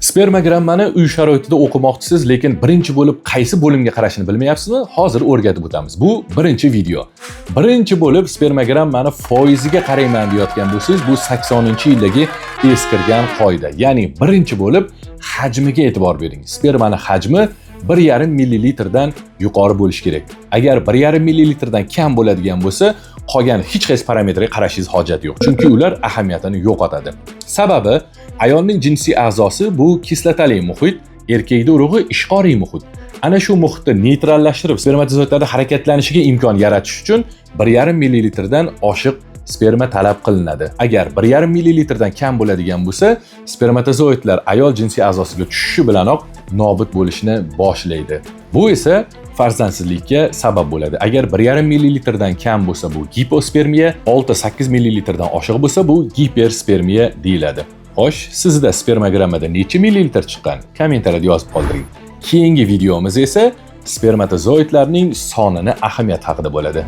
Spermogrammani uy sharoitida o'qimoqchisiz, lekin birinchi bo'lib qaysi bo'limga qarashni bilmayapsizmi? Hozir o'rgatib o'tamiz. Bu birinchi video. Birinchi bo'lib spermogrammani foiziga qarayman deyotgan bo'lsangiz, bu 80-yildagi eskirgan qoida. Ya'ni birinchi bo'lib hajmiga e'tibor bering. Spermani hajmi 1,5 millilitrdan yuqori bo'lishi kerak. Agar 1,5 millilitrdan kam bo'ladigan bo'lsa, qolgan hech qaysi parametrga qarashingiz hojat yo'q. Chunki ular ahamiyatini yo'qotadi. Sababi ayolning jinsiy a'zosi bu kislotali muhit, erkakda urug'i ishqoriy muhit. Ana shu muhitni neytrallashtirib, spermatozoidlarda harakatlanishiga imkon yaratish uchun 1,5 millilitrdan oshiq sperma talab qilinadi. Agar 1,5 millilitrdan kam bo'ladigan bo'lsa, spermatozoidlar ayol jinsiy a'zosiga tushishi bilanoq nobud bo'lishni boshlaydi. Bu esa farzandsizlikka sabab bo'ladi. Agar 1,5 millilitrdan kam bo'lsa, bu gipospermiya, 6-8 millilitrdan oshiq bo'lsa, bu giperspermiya deyiladi. Xo'sh, sizda spermogrammada necha millilitr chiqqan? Kommentariyada yozib qoldiring. Keyingi videomiz esa spermatozoidlarning sonini ahamiyat haqida bo'ladi.